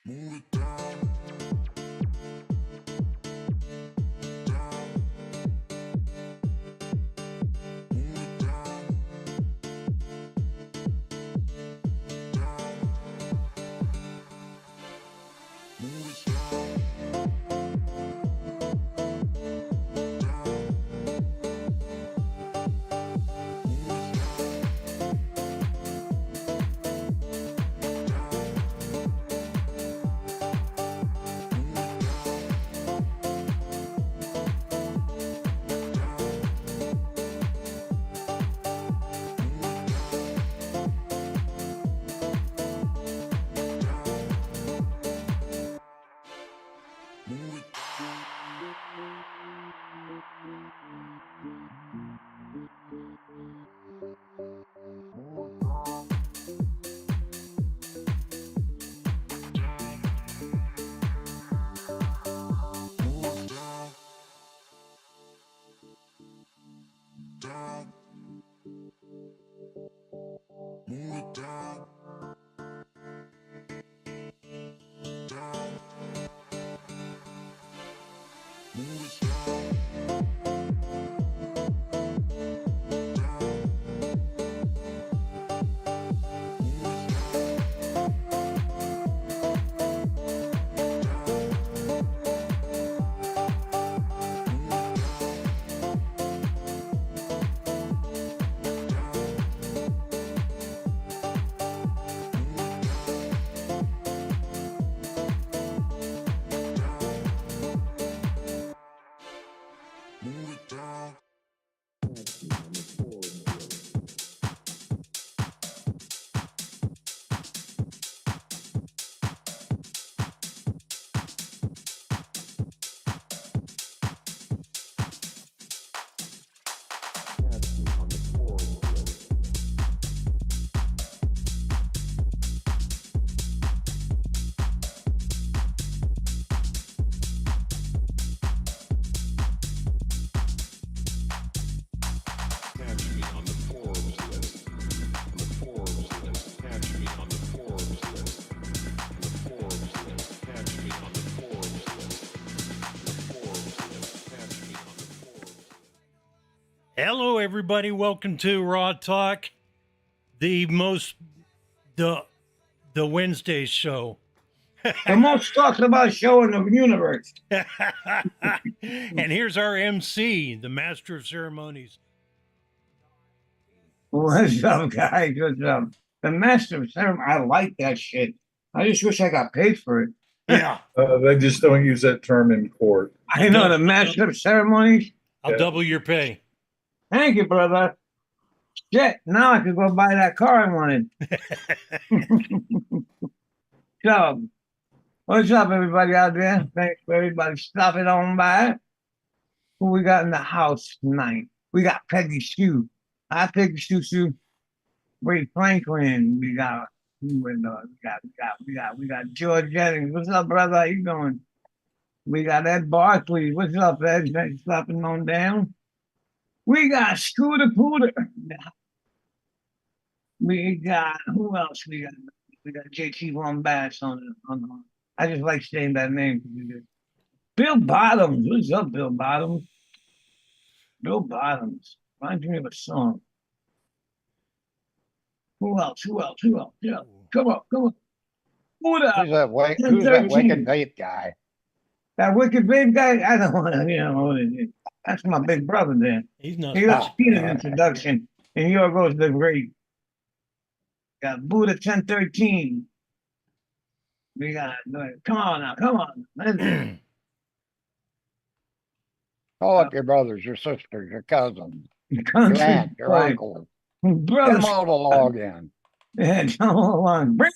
Move it down. Hello, everybody. Welcome to Raw Talk, the Wednesday show. The most talked about show in the universe. And here's our MC, the Master of Ceremonies. What's up, guys? What's up? The Master of Ceremonies. I like that shit. I just wish I got paid for it. Yeah. They just don't use that term in court. I know the Master of Ceremonies. I'll double your pay. Thank you, brother. Shit, now I can go buy that car I wanted. So, what's up, everybody out there? Thanks for everybody stopping on by. Who we got in the house tonight? We got Peggy Sue. Hi, Peggy Sue. Ray Franklin. We got George Jennings. What's up, brother? How you doing? We got Ed Barkley. What's up, Ed? Thanks for stopping on down. We got Scooter Pooter. We got, who else we got? We got JT Von Bass on the. I just like saying that name. Bill Bottoms. What's up, Bill Bottoms? Bill Bottoms. Reminds me of a song. Who else? Yeah. Come on. Who's that wicked vape guy? That wicked vape guy? I don't want to, that's my big brother there. He's not. He loves an introduction. And here goes the great. Got Buddha 1013. We got, come on. Call up your brothers, your sisters, your cousins, your aunt, your uncle. Get them all to log in. Yeah, come along. Bring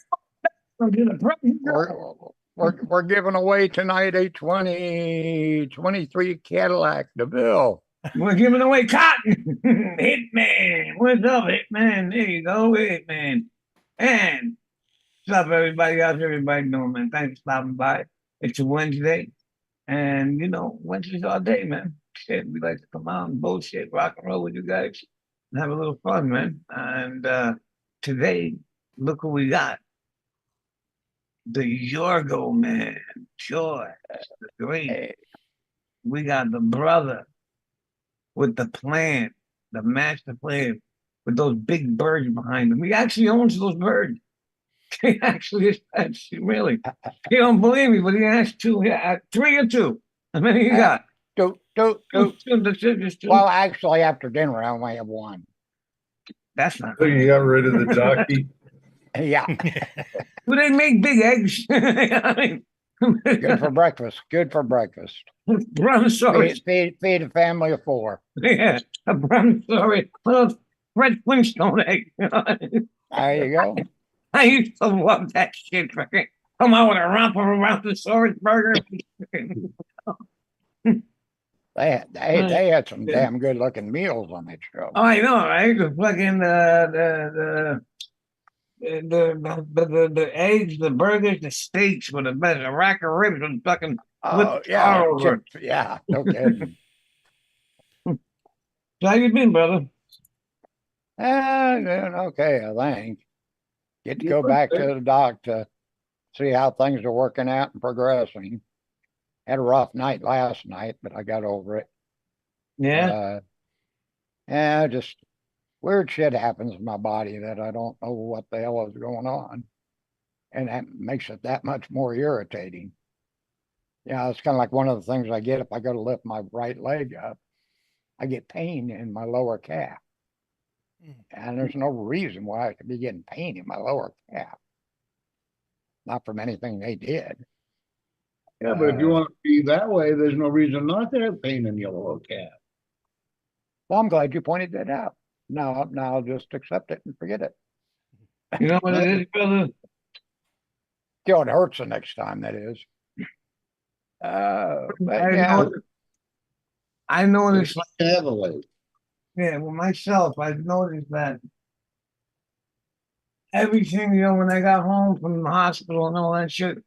them to the We're giving away tonight a 2023 Cadillac DeVille. We're giving away cotton. Hitman. What's up, Hitman? There you go, Hitman. And what's up, everybody? How's everybody doing, man? Thanks for stopping by. It's a Wednesday. And, Wednesdays all day, man. Shit, we like to come out and bullshit, rock and roll with you guys and have a little fun, man. And today, look what we got. The Yorgo, man. Joy. The great. We got the brother with the plan, the master plan, with those big birds behind him. He actually owns those birds. He actually is, really. You don't believe me, but he has two, 3 or 2. How many you got? Two. Just 2. Well, actually, after dinner, I only have 1. That's not So you got rid of the jockey. Yeah, Do they make big eggs? I mean, good for breakfast. Good for breakfast. Brontosaurus. Feed a family of 4. Yeah, a Brontosaurus. Little Fred Flintstone egg. There you go. I used to love that shit. Come on with a Brontosaurus burger. They had some damn good looking meals on that show. Oh, I know, right? The fucking the eggs, the burgers, the steaks were the best. A rack of ribs was fucking. Oh yeah, yeah. No kidding. So how you been, brother? Doing okay, I think. Get to go back to the doc to see how things are working out and progressing. Had a rough night last night, but I got over it. Yeah. Just weird shit happens in my body that I don't know what the hell is going on. And that makes it that much more irritating. Yeah, it's kind of like one of the things I get if I go to lift my right leg up. I get pain in my lower calf. And there's no reason why I could be getting pain in my lower calf. Not from anything they did. Yeah, but if you want to be that way, there's no reason not to have pain in your lower calf. Well, I'm glad you pointed that out. Now I'll just accept it and forget it. You know what it is, brother? Till it hurts the next time, that is. But I noticed, Heavily. yeah, well, myself, I've noticed that everything, when I got home from the hospital and all that shit,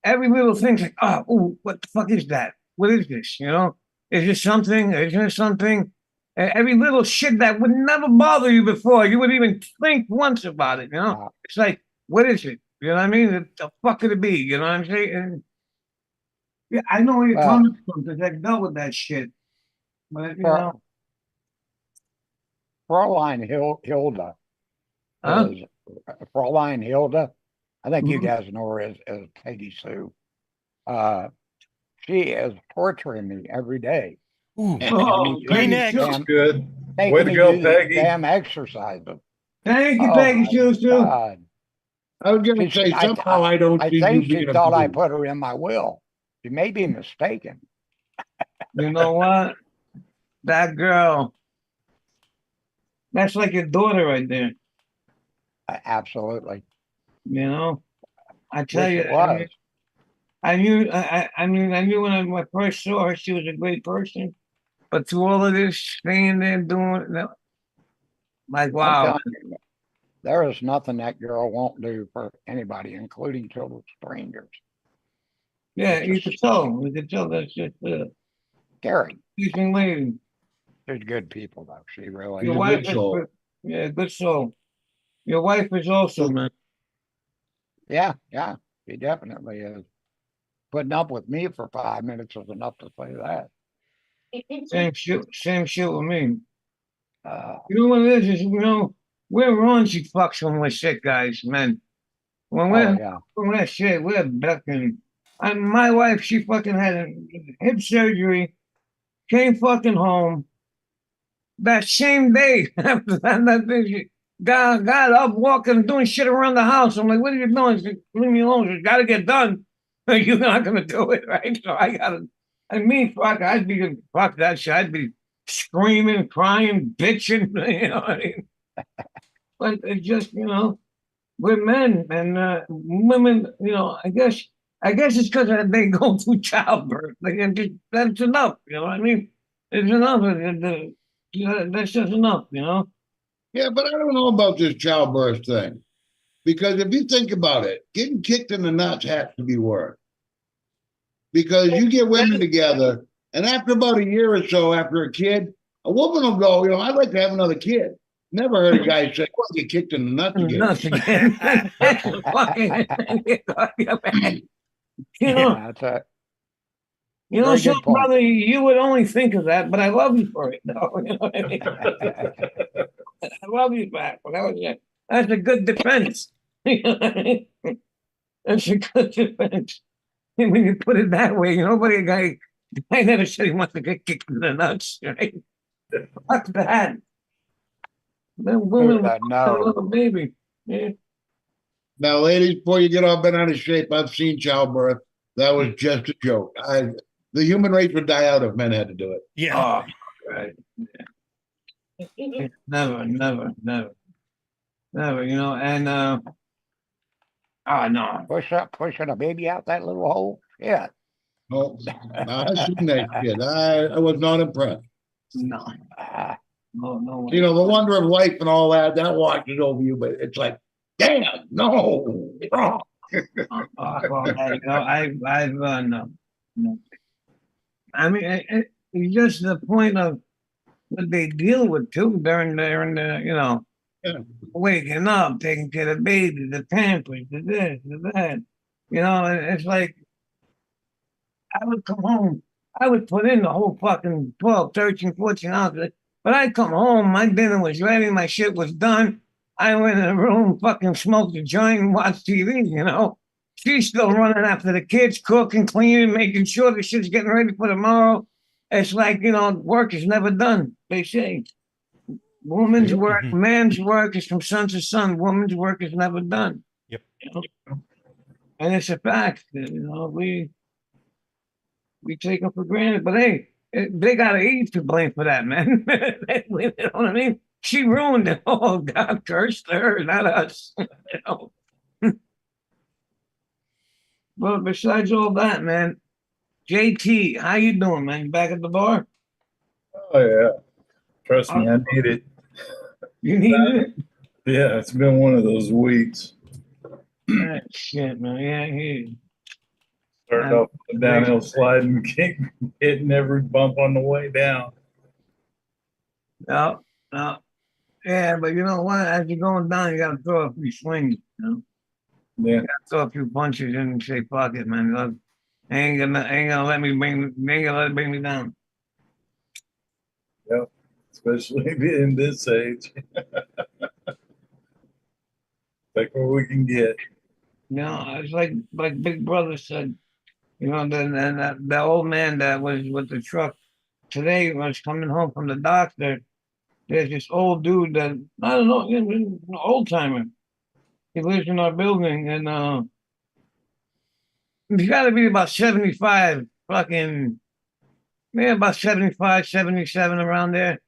every little thing's like, oh, what the fuck is that? What is this? Is this something? Isn't it something? Every little shit that would never bother you before, you wouldn't even think once about it, It's like, what is it? You know what I mean? The fuck could it be? You know what I'm saying? And, yeah, I know where you're coming from because I've dealt with that shit. But, Fraulein Hilda. Huh? Fraulein Hilda. I think you guys know her as Peggy Sue. She is torturing me every day. Ooh. Oh, Hey, next. That's good. Making Way to me go, do these Peggy. Damn exercises. Thank you, Oh, Peggy my Sue. God. I was going to say, somehow I don't I see you think she being a thought I fool. put her in my will. She may be mistaken. You know what? That girl, that's like your daughter right there. Absolutely. I tell Wish you, it was. I knew when I first saw her, she was a great person. But through all of this, staying there, doing it, like, I'm wow. telling you, there is nothing that girl won't do for anybody, including total strangers. Yeah, you could tell. You could tell that's just Scary. decent lady. She's good people, though. She really Your is. wife good is soul. good. Yeah, good soul. Your wife is also, man. Yeah, she definitely is. Putting up with me for 5 minutes is enough to say that. Same shit with me. You know what it is? We're raunchy fucks when we're sick, guys, man. When we're sick, we're beckoning. And my wife, she fucking had a hip surgery, came fucking home that same day after that thing. She got up walking, doing shit around the house. I'm like, what are you doing? She said, leave me alone. It's got to get done. You're not gonna do it, right? So I gotta. I'd be fuck that shit. I'd be screaming, crying, bitching. You know what I mean? But it's just we're men and women. I guess it's because they go through childbirth. That's enough. You know what I mean? It's enough. That's just enough. Yeah, but I don't know about this childbirth thing. Because if you think about it, getting kicked in the nuts has to be worse. because you get women together, and after about a year or so, after a kid, a woman will go, I'd like to have another kid. Never heard a guy say, well, get kicked in the nuts again. Nuts again. That's a fucking, you know, That's a so very good point. brother, you would only think of that, but I love you for it, though. You know what I mean? I love you back. But that's a good defense. You know what I mean? That's a good defense. And when you put it that way, nobody guy never said he wants to get kicked in the nuts, right? Fuck that. That woman was a No. little baby. Yeah. Now, ladies, before you get all bent out of shape, I've seen childbirth. That was just a joke. The human race would die out if men had to do it. Yeah. Oh, right. Yeah. Never, and oh no. Pushing a baby out that little hole. Yeah. Oh, I've seen that shit. I was not impressed. No. No. The wonder of life and all that washes over you, but it's like, damn, no. Well, I've no. I mean, it's just the point of what they deal with too during the waking up, taking care of the baby, the pampers, the this, the that. It's like I would come home, I would put in the whole fucking 12, 13, 14 hours. But I'd come home, my dinner was ready, my shit was done. I went in the room, fucking smoked a joint and watched TV, She's still running after the kids, cooking, cleaning, making sure the shit's getting ready for tomorrow. It's like, work is never done, they say. Woman's work, man's work is from sun to sun. Woman's work is never done. Yep. And it's a fact. We take them for granted. But hey, they got Eve to blame for that, man. You know what I mean? She ruined it. Oh, God cursed her, not us. But besides all that, man, JT, how you doing, man? You back at the bar? Oh yeah, trust me, I need it. You need it? Yeah, it's been one of those weeks. Shit, man. Yeah, Starting off the downhill slide and hitting every bump on the way down. No. Yeah, but you know what? As you're going down, you got to throw a few swings. Yeah. You got to throw a few punches and say, "Fuck it, man. Look, ain't gonna let me bring me down." Yep. Especially being this age. Take what we can get. It's like Big Brother said. The old man that was with the truck today was coming home from the doctor. There's this old dude that I don't know, an old timer. He lives in our building, and he's got to be about 75, about 75, 77 around there.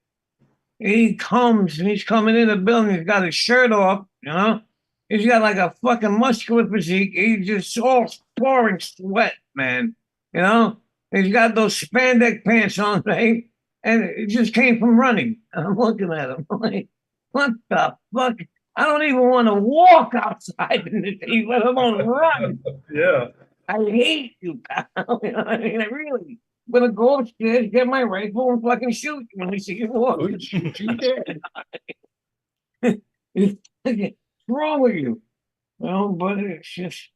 He comes and he's coming in the building. He's got his shirt off, He's got like a fucking muscular physique. He's just all pouring sweat, man. He's got those spandex pants on, right? And it just came from running. And I'm looking at him. I'm like, what the fuck? I don't even want to walk outside in the heat, let alone run. Yeah. I hate you, pal. I mean, I really I'm gonna go upstairs, get my rifle, and fucking shoot you when I see you walk. Shoot you dead. What's wrong with you? But it's just,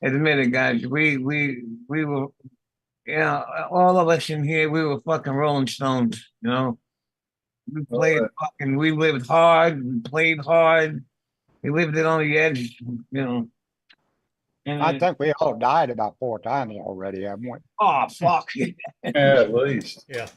admit it, guys. We were, all of us in here, we were fucking Rolling Stones. We played we lived hard. We played hard. We lived it on the edge. And I think we all died about 4 times already, haven't we? oh fuck. At least. Yeah.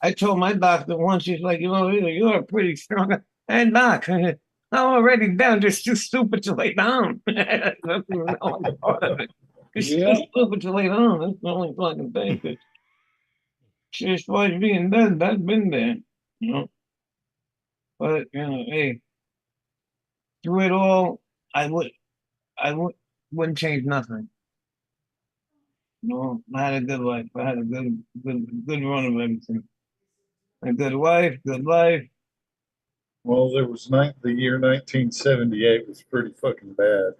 I told my doctor once, he's like, you're pretty strong. And doc, I'm already down, just too stupid to lay down. That's the only part of it. It's too stupid to lay down. That's the only fucking thing. As far as being dead, that's been there. But hey, through it all, I wouldn't change nothing. I had a good life. I had a good run of everything. A good wife, good life. Well, there was the year 1978 was pretty fucking bad.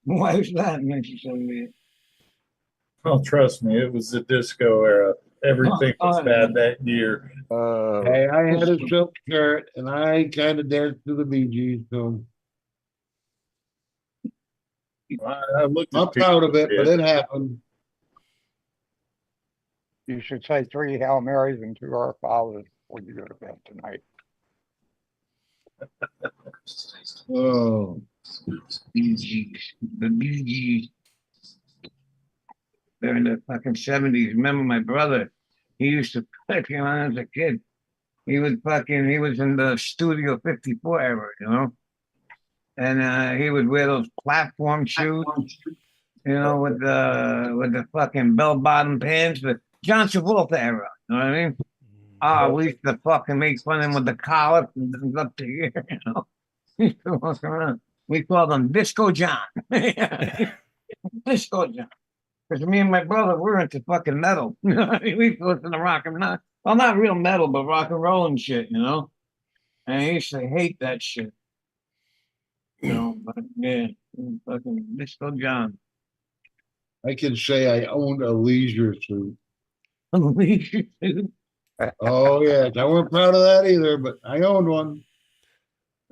Why is that? And she said, "Yeah." Oh, trust me, it was the disco era. Everything was bad that year. Hey, I had a silk shirt and I kind of danced to the Bee Gees, so I looked I'm at proud of it, people but it happened. You should say 3 Hail Marys and 2 Our Fathers before you go to bed tonight. Oh, Bee Gees. The Bee Gees. They're in the fucking 70s. Remember my brother? He used to fucking when I was a kid. He was in the Studio 54 era, you know? And he would wear those platform shoes, you know, with the fucking bell-bottom pants, the John Travolta era, you know what I mean? We used to fucking make fun of him with the collar from up to here, you know? He used to walk around. We called him Disco John. Disco John. Because me and my brother, we're into fucking metal. You know, we listen to rock and roll. Well, not real metal, but rock and roll and shit, you know? And I used to hate that shit. You know, but yeah, fucking Disco John. I can say I owned a leisure suit. Oh yes, I wasn't proud of that either, but I owned one.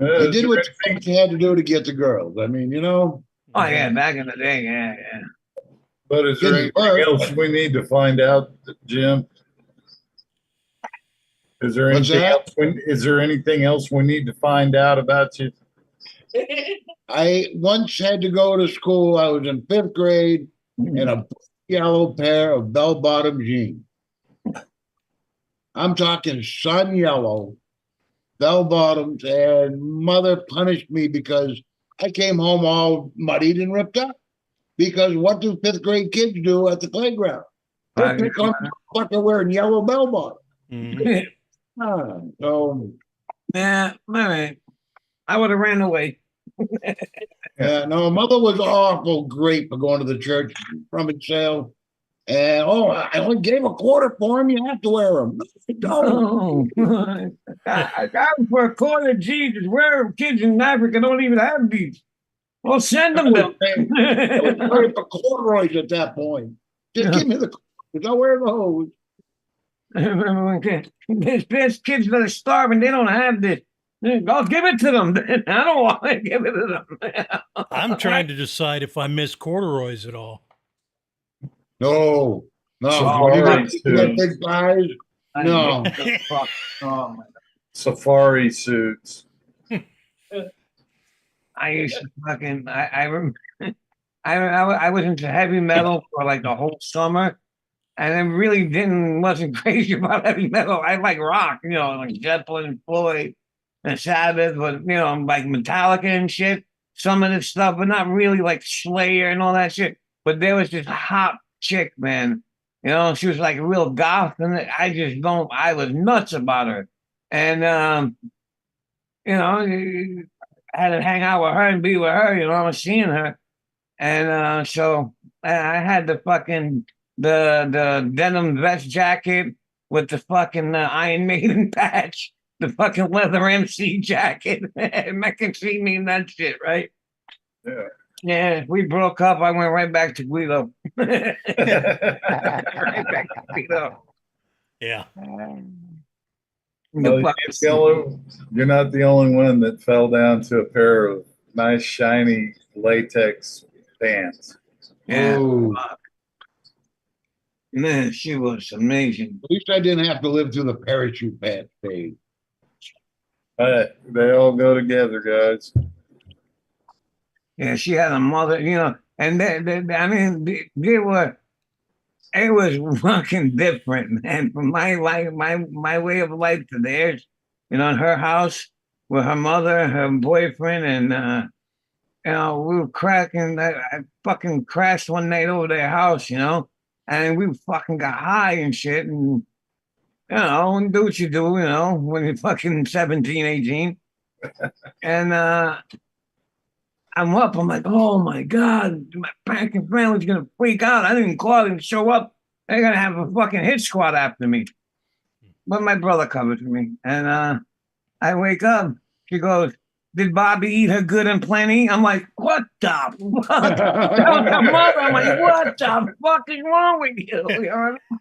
I did what you had to do to get the girls. I mean, you know. Oh yeah, back in the day, yeah. But is there anything else we need to find out, Jim? Is there anything else we need to find out about you? I once had to go to school. I was in 5th grade in a yellow pair of bell-bottom jeans. I'm talking sun yellow bell-bottoms, and mother punished me because I came home all muddied and ripped up. Because what do 5th grade kids do at the playground? They pick on fucker wearing yellow bell-bottoms. So Yeah, all right. I would have ran away. yeah, no, mother was awful great for going to the church rummage sale. And I only gave a quarter for him. You have to wear them. No, I got them for a quarter. Jesus, where kids in Africa don't even have these. Well, send them to I was wearing for corduroys at that point. Just give me the corduroys. I'll wear the hose. I remember when there's kids that are starving, they don't have this. I'll give it to them. I don't want to give it to them. I'm trying to decide if I miss corduroys at all. No. Safari You got big thighs? No. Oh, Safari suits. I used to fucking. I remember. I was into heavy metal for like the whole summer, and I really wasn't crazy about heavy metal. I like rock, you know, like Zeppelin, Floyd, and Sabbath, but you know, like Metallica and shit. Some of this stuff, but not really like Slayer and all that shit. But there was this hot chick, man. You know, she was like a real goth, and I was nuts about her. And you know, I had to hang out with her and be with her, you know, I was seeing her. And so I had the denim vest jacket with the fucking Iron Maiden patch, the fucking leather MC jacket. I can see me in that shit, right? Yeah. Yeah, we broke up. I went right back to Guido. Right back to Guido. Yeah. Well, you're not the only one that fell down to a pair of nice, shiny latex pants. Yeah. Oh. Man, she was amazing. At least I didn't have to live through the parachute pants phase. They all go together, guys. Yeah, she had a mother, you know, and it was fucking different, man. From my life, my way of life to theirs, you know, in her house with her mother, her boyfriend, and you know, we were cracking. I fucking crashed one night over their house, you know, and we fucking got high and shit, and you know, and do what you do, you know, when you're fucking 17, 18. And I'm up. I'm like, oh my God, my fucking family's gonna freak out. I didn't call and show up. They're gonna have a fucking hit squad after me. But my brother covered for me. And I wake up. She goes, Did Bobby eat her good and plenty? I'm like, what the fuck? That was her mother. I'm like, what the fuck is wrong with you? You know what I mean?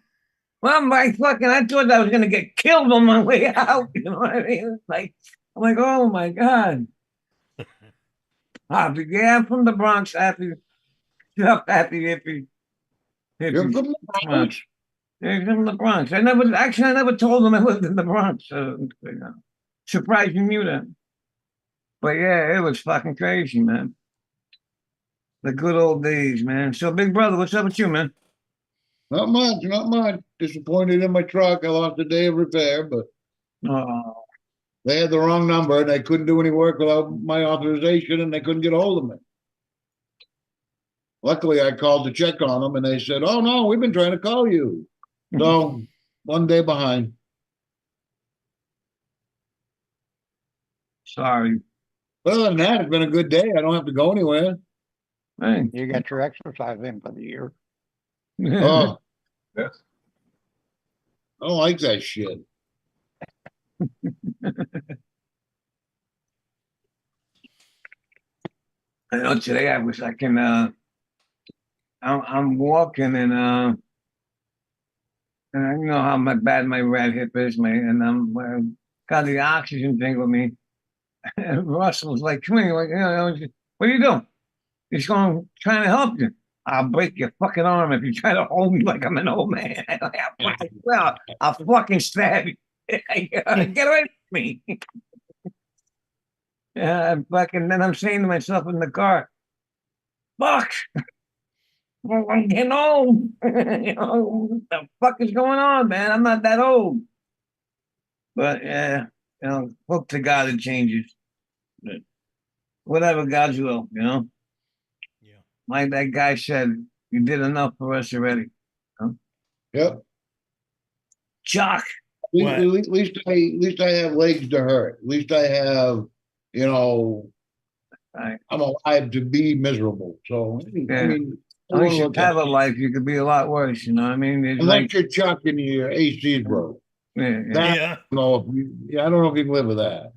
Well, I'm like, fucking, I thought I was gonna get killed on my way out. You know what I mean? Like, I'm like, oh my God. Bobby, yeah, I'm from the Bronx. Happy, happy, hippie. You're from the Bronx? Yeah, he's from the Bronx. I never told him I lived in the Bronx. So, you know, surprised you knew that. But yeah, it was fucking crazy, man. The good old days, man. So, big brother, what's up with you, man? Not much, not much. Disappointed in my truck. I lost a day of repair, but Oh, they had the wrong number and they couldn't do any work without my authorization and they couldn't get a hold of me. Luckily, I called to check on them and they said, oh no, we've been trying to call you. So 1 day behind. sorry. But other than that, it's been a good day. I don't have to go anywhere. Hey. You got your exercise in for the year. Oh, Yes. I don't like that shit. I know today I was like in I'm walking and I know how bad my red hip is, and I'm got the oxygen thing with me. And Russell's like, come here, like, what are you doing? He's going trying to help you. I'll break your fucking arm if you try to hold me like I'm an old man. Well, I'll fucking stab you. Get away from me. Fucking then I'm saying to myself in the car, fuck. I'm getting old. What the fuck is going on, man? I'm not that old. But yeah, hope to God it changes. But whatever God's will, Yeah. Like that guy said, you did enough for us already. Yep. Jock. What? At least I have legs to hurt. At least I have, Right. I'm alive to be miserable. So I Yeah. mean, At least you have a life. You could be a lot worse. You know what I mean? It's unless like, you're Chuck and your AC is broke. yeah. That, Yeah. I don't know if you can live with that.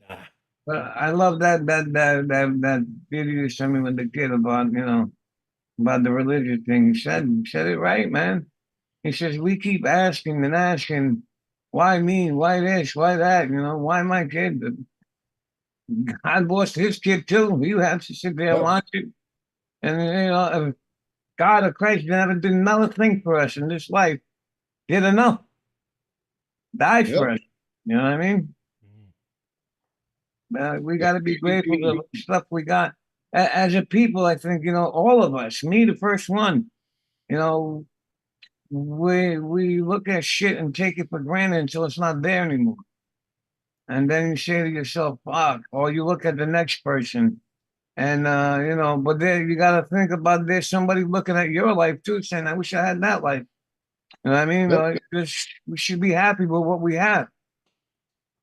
Nah. But I love that video you sent me with the kid about about the religious thing. He said it right, man. He says we keep asking and asking, why me? Why this? Why that? Why my kid? God lost his kid too. You have to sit there and watch it. And if God or Christ never did another thing for us in this life, did enough, died for us. You know what I mean? We got to be grateful for the stuff we got. As a people, I think, all of us, me the first one, we look at shit and take it for granted until it's not there anymore. And then you say to yourself, fuck, or you look at the next person and, but then you got to think about there's somebody looking at your life too, saying, I wish I had that life. You know what I mean? We should be happy with what we have.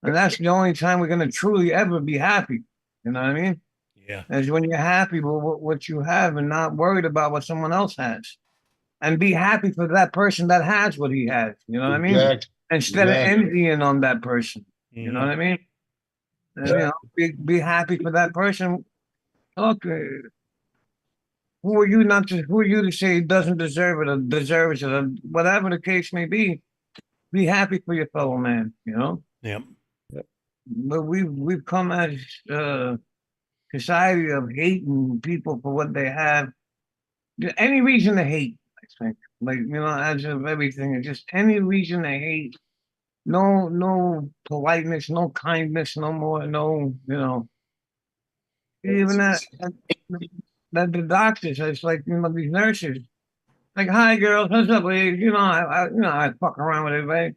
And that's the only time we're going to truly ever be happy. You know what I mean? Yeah. Is when you're happy with what you have and not worried about what someone else has. And be happy for that person that has what he has. You know what I mean? Exactly. Instead of envying on that person. You know what I mean? And, be happy for that person. Okay. Who are you to say he doesn't deserve it or deserves it or whatever the case may be? Be happy for your fellow man, Yep. But we've come as a society of hating people for what they have. Any reason to hate, I think. Like, as of everything, just any reason to hate. No politeness, no kindness, no more, even that the doctors, it's like, these nurses, like, hi girls, what's up, ladies? I fuck around with everybody.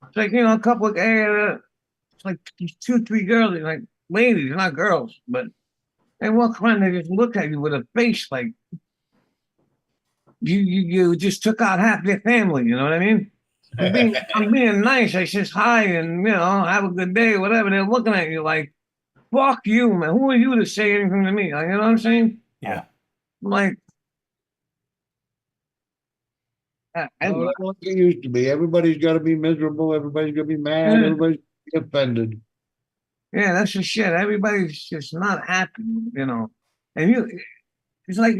It's like, a couple of, it's like 2, 3 girls, like ladies, not girls, but they walk around, they just look at you with a face like you just took out half their family, you know what I mean? I'm being nice. I says hi and have a good day, whatever. They're looking at you like, fuck you, man. Who are you to say anything to me? Like, you know what I'm saying? Yeah. Like, No, that's what it used to be. Everybody's got to be miserable. Everybody's got to be mad. Everybody's offended. Yeah, that's the shit. Everybody's just not happy, you know. And it's like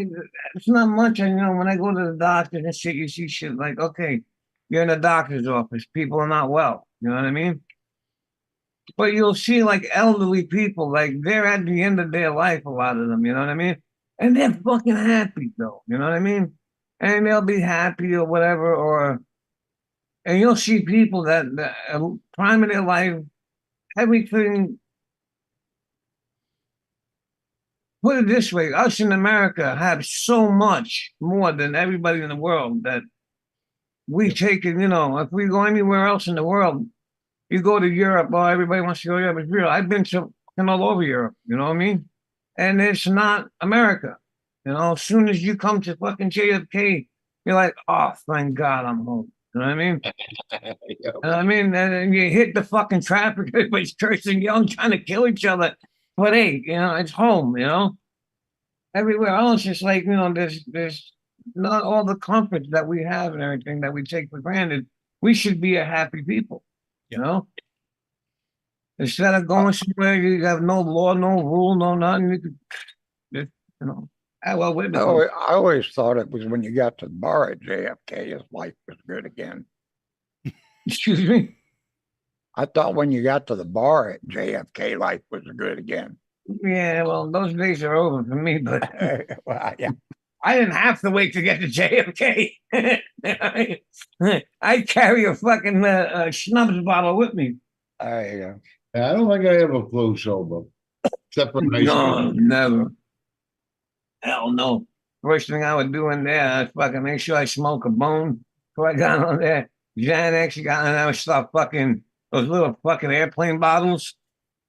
it's not much. And you know, when I go to the doctor and shit, you see shit like, okay, you're in the doctor's office. People are not well. You know what I mean? But you'll see like elderly people, like they're at the end of their life, a lot of them, you know what I mean? And they're fucking happy though, you know what I mean? And they'll be happy or whatever, and you'll see people that prime of their life, everything. Put it this way, us in America have so much more than everybody in the world that we take it, you know, if we go anywhere else in the world, you go to Europe, oh, everybody wants to go to Europe. It's real. I've been to all over Europe, you know what I mean? And it's not America. You know, as soon as you come to fucking JFK, you're like, oh, thank God I'm home. You know what I mean? Yeah. And I mean, and you hit the fucking traffic, everybody's cursing, young, trying to kill each other. But hey, you know, it's home, you know? Everywhere else, it's like, you know, there's not all the comforts that we have and everything that we take for granted. We should be a happy people, you know? Instead of going somewhere, you have no law, no rule, no nothing. You could, you know, well, wait a minute. I always thought it was when you got to the bar at JFK, his life was good again. Excuse me? I thought when you got to the bar at JFK, life was good again. Yeah, well, those days are over for me, but Well, yeah. I didn't have to wait to get to JFK. I carry a fucking Schnapps bottle with me. There you go. I don't think I ever flew sober, except for ice No, cream. never. Hell no. First thing I would do in there, I'd fucking make sure I smoke a bone before I got on there. Xanax, and I would start fucking those little fucking airplane bottles.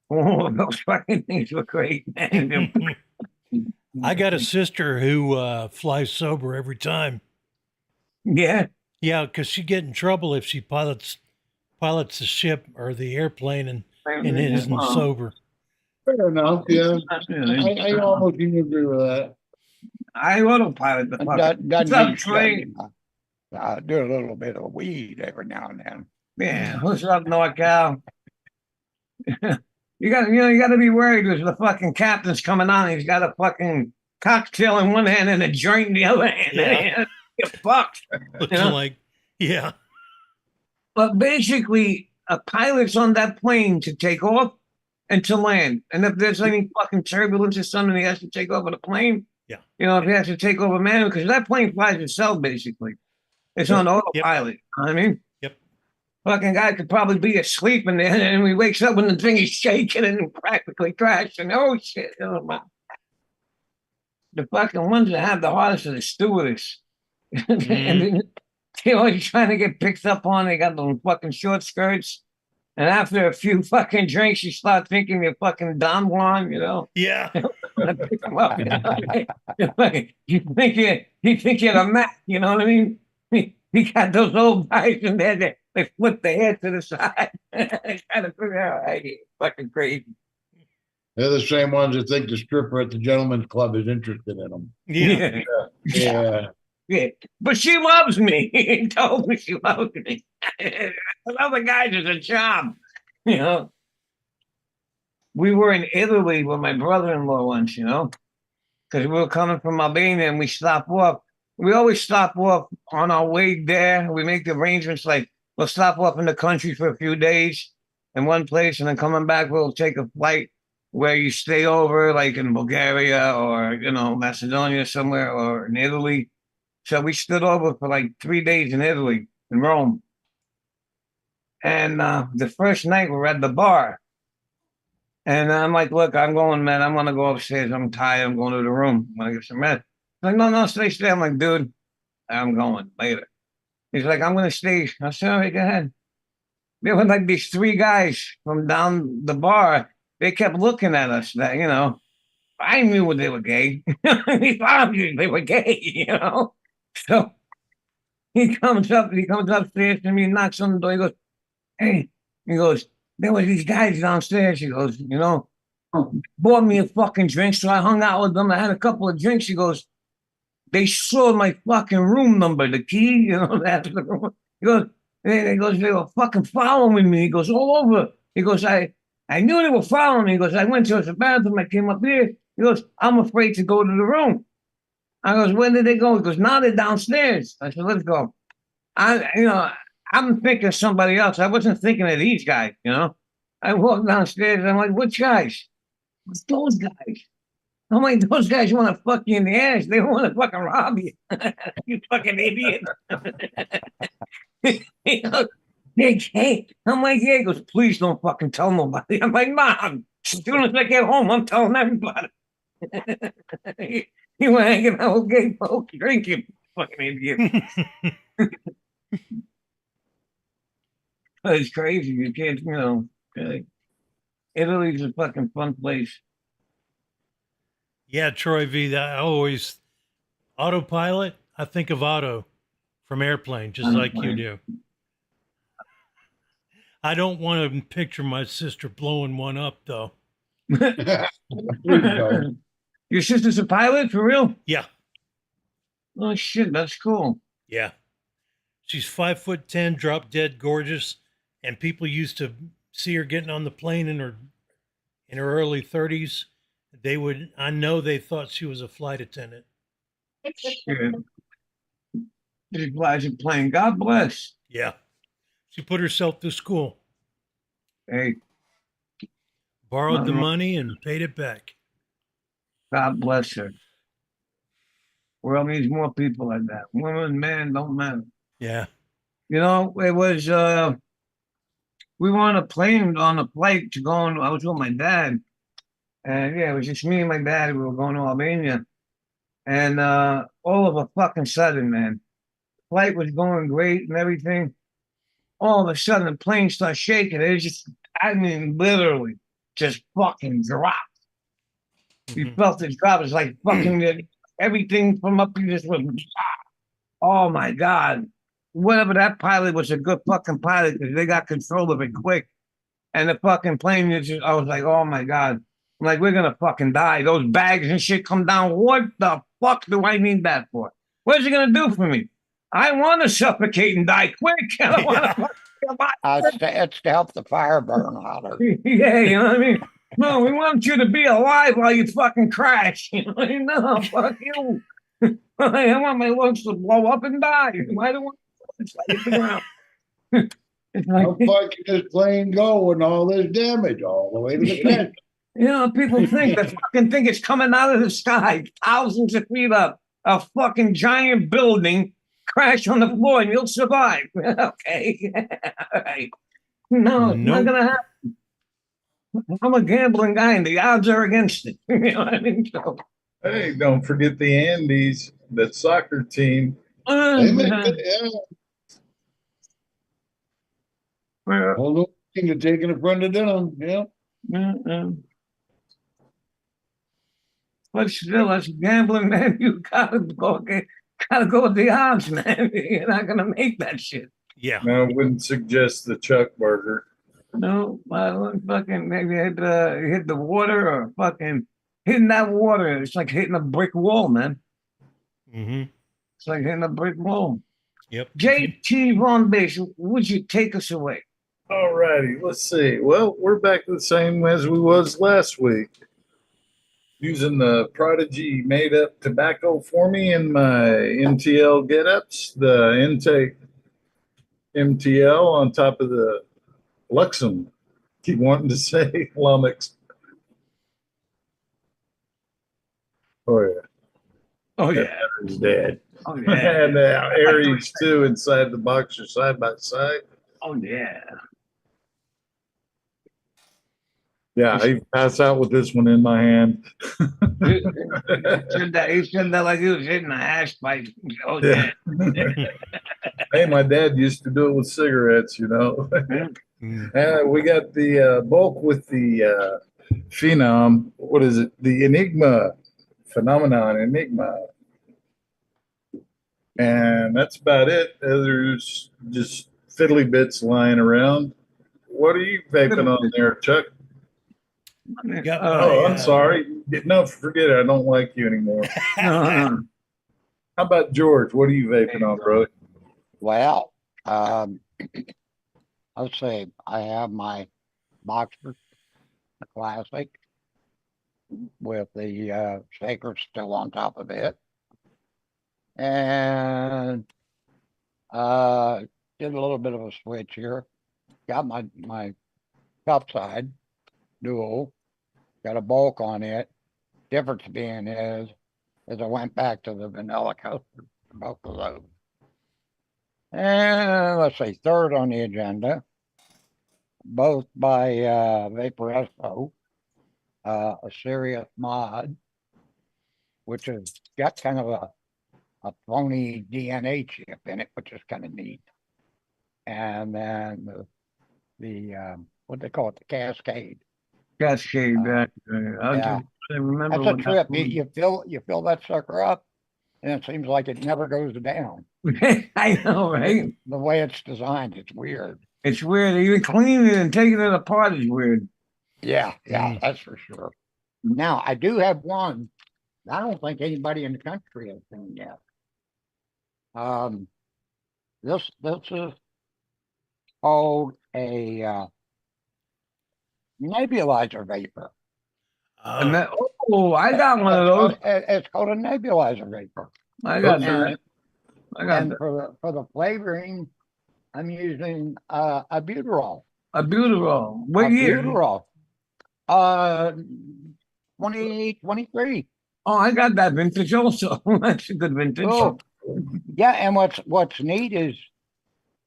Oh, those fucking things were great, man. I got a sister who flies sober every time. Yeah. Yeah, because she get in trouble if she pilots the ship or the airplane and it isn't sober. Fair enough, yeah. I almost even agree with that. I autopilot the fucking. What's up, Trey? Do a little bit of weed every now and then. Yeah, what's up, NorCal? You got to be worried because the fucking captain's coming on. He's got a fucking cocktail in one hand and a joint in the other hand. Yeah. Get fucked. Looks You know? like, yeah. But basically, a pilot's on that plane to take off and to land. And if there's any fucking turbulence or something, he has to take over the plane. Yeah. You know, if he has to take over manually, because that plane flies itself, basically. It's on autopilot. You know what I mean? Yep. Fucking guy could probably be asleep in there, and he wakes up when the thing is shaking and practically crashing. Oh, shit. Oh, my. The fucking ones that have the hardest are the stewardess. And then, they're always trying to get picked up on. They got those fucking short skirts. And after a few fucking drinks, you start thinking they're fucking Don Juan, you know? Yeah. Pick them up, you know? you think you're the Mac, you know what I mean? He got those old guys in there, they flip their head to the side. Trying to figure out, hey, fucking crazy. They're the same ones that think the stripper at the gentleman's club is interested in them. Yeah. Yeah. Yeah. But she loves me. He told me she loves me. Other guys is a job, you know. We were in Italy with my brother-in-law once, you know, because we were coming from Albania and we stopped off. We always stop off on our way there. We make the arrangements like we'll stop off in the country for a few days in one place, and then coming back, we'll take a flight where you stay over, like in Bulgaria or, you know, Macedonia somewhere, or in Italy. So we stood over for like 3 days in Italy, in Rome. And the first night we were at the bar. And I'm like, look, I'm going, man. I'm going to go upstairs. I'm tired. I'm going to the room. I'm going to get some rest. He's like, no, stay. I'm like, dude, I'm going later. He's like, I'm going to stay. I said, all right, go ahead. There were like these 3 guys from down the bar. They kept looking at us that, you know, I knew they were gay. Obviously they were gay, you know. So he comes upstairs to me, knocks on the door. He goes, hey, he goes, there were these guys downstairs. He goes, you know, bought me a fucking drink. So I hung out with them. I had a couple of drinks. He goes, they saw my fucking room number, the key, you know, that's the room. He goes, they were fucking following me. He goes, all over. He goes, I I knew they were following me. He goes, I went to the bathroom. I came up here. He goes, I'm afraid to go to the room. I goes, where did they go? He goes, now they're downstairs. I said, let's go. I'm thinking of somebody else. I wasn't thinking of these guys, I walked downstairs. I'm like, which guys? It's those guys. I'm like, those guys want to fuck you in the ass. They don't want to fucking rob you. You fucking idiot. Hey, I'm like, yeah. He goes, please don't fucking tell nobody. I'm like, Mom, as soon as I get home, I'm telling everybody. You were hanging out with gay folks drinking. Fucking idiot. It's crazy. You can't, Italy's a fucking fun place. Yeah, Troy V. I always autopilot. I think of Otto from Airplane, just like you do. I don't want to picture my sister blowing one up, though. There you go. Your sister's a pilot for real? Yeah, Oh shit, that's cool. yeah. She's 5'10", drop dead gorgeous, and people used to see her getting on the plane in her early 30s. I know they thought she was a flight attendant. Shit. She's glad you're playing. God bless. Yeah. She put herself through school, Hey, borrowed the money, and paid it back. God bless her. World needs more people like that. Women, men, don't matter. Yeah. It was we were on a plane on a flight to go on. I was with my dad. And yeah, it was just me and my dad. We were going to Albania. And all of a fucking sudden, man, flight was going great and everything. All of a sudden, the plane starts shaking. It was just, literally just fucking dropped. You felt it drop. It's like fucking everything from up here just went, oh my God. Whatever that pilot was a good fucking pilot because they got control of it quick. And the fucking plane, I was like, oh my God. I'm like, we're going to fucking die. Those bags and shit come down. What the fuck do I need that for? What's it going to do for me? I want to suffocate and die quick. I don't want to It's to help the fire burn hotter. Yeah, you know what I mean? No, we want you to be alive while you fucking crash. No, fuck you. I want my lungs to blow up and die. I don't want to hit the ground. It's like, How far can this plane go with all this damage all the way to the fence? People think the fucking thing is coming out of the sky, thousands of feet up, a fucking giant building, crash on the floor, and you'll survive. Okay. All right. No, it's not going to happen. I'm a gambling guy, and the odds are against it. You know what I mean? So, Hey, don't forget the Andes, that soccer team. They make it, uh, Hold on, you're taking it front of them, yeah. But still, as a gambling man, you gotta go with the odds, man. You're not gonna make that shit. Yeah. No, I wouldn't suggest the Chuck burger. No, I wouldn't fucking maybe hit the water or fucking hitting that water. It's like hitting a brick wall, man. Mm-hmm. It's like hitting a brick wall. Yep. JT Von Base, would you take us away? All righty, let's see. Well, we're back to the same as we was last week. Using the Prodigy made up tobacco for me in my MTL get-ups. The intake MTL on top of the Luxem. Keep wanting to say Lumix. Oh, yeah. Oh, That yeah. battery's dead. Oh, yeah. And Aries, too, inside the boxer side by side. Oh, yeah. Yeah, I pass out with this one in my hand. He said that like he was hitting a hash pipe. Oh, yeah. Hey, my dad used to do it with cigarettes, you know. We got the bulk with the Phenom. What is it? The Enigma Enigma. And that's about it. There's just fiddly bits lying around. What are you vaping on there, Chuck? Oh, I'm sorry. No, forget it. I don't like you anymore. How about George? What are you vaping on, bro? Well, let's see. I have my boxer the classic, with the shaker still on top of it. And did a little bit of a switch here. Got my cup side dual, got a bulk on it. Difference being is I went back to the vanilla color, both of those. And let's see, third on the agenda, both by Vaporesso, a serious mod, which has got kind of a phony DNA chip in it, which is kind of neat. And then the what they call it, the Cascade. Cascade. Yeah. I remember That's a what trip. You fill that sucker up, and it seems like it never goes down. I know, right? The way it's designed, it's weird. It's weird. Even cleaning it and taking it apart is weird. Yeah, that's for sure. Now, I do have one I don't think anybody in the country has seen yet. This is called a nebulizer vapor. And that, I got one of those. It's called a nebulizer vapor. I got And, that. I got and that. for the flavoring, I'm using a butyrol. A butyrol. What year? Butyrol. 2023. Oh, I got that vintage also. That's a good vintage. Oh, yeah. And what's neat is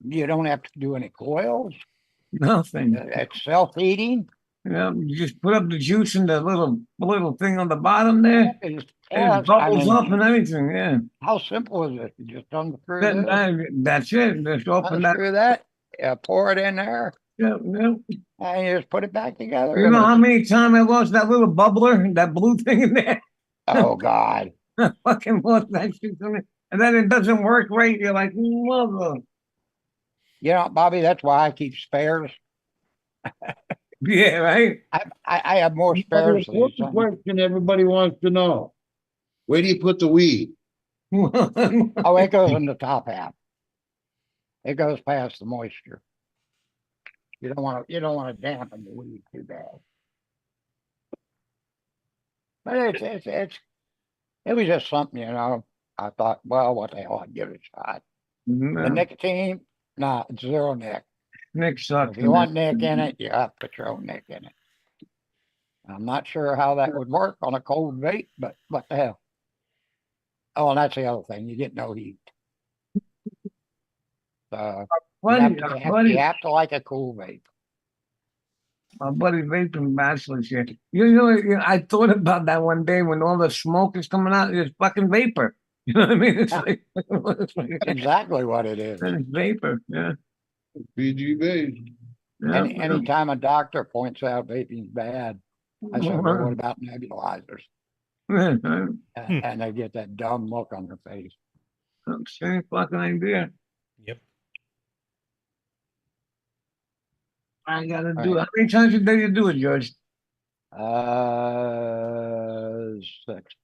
you don't have to do any coils. Nothing. It's self-heating. Yeah, you just put up the juice in the little thing on the bottom there. It's, It bubbles up and everything. Yeah. How simple is it? You just unscrew That's it. Just open that. unscrew that, pour it in there, Yeah, yeah. and you just put it back together. You know how many times I lost that little bubbler, that blue thing in there? Oh God! I fucking lost that shit to me. And then it doesn't work right. You're like, mother. You know, Bobby, that's why I keep spares. Yeah, right. I have more spares. than What's the something. question everybody wants to know? Where do you put the weed? Oh, it goes in the top half. It goes past the moisture. You don't want to dampen the weed too bad. But it was just something, you know. I thought, well, what the hell, I'd give it a shot. The nicotine, nah, it's zero nick. Nick sucks. If you want nick in it, you have to put your own nick in it. I'm not sure how that would work on a cold vape, but what the hell. Oh, and that's the other thing, you get no heat. So you have to like a cool vape. My buddy vaping bachelor shit. You know, I thought about that one day when all the smoke is coming out. It's fucking vapor. You know what I mean? It's like, Exactly what it is. it's vapor. Yeah. PG base. Yeah. Anytime a doctor points out vaping's bad, I say, well, what about nebulizers? And they get that dumb look on their face. Same fucking idea. Yep. I gotta do it. How many times a day you do it, George? 6.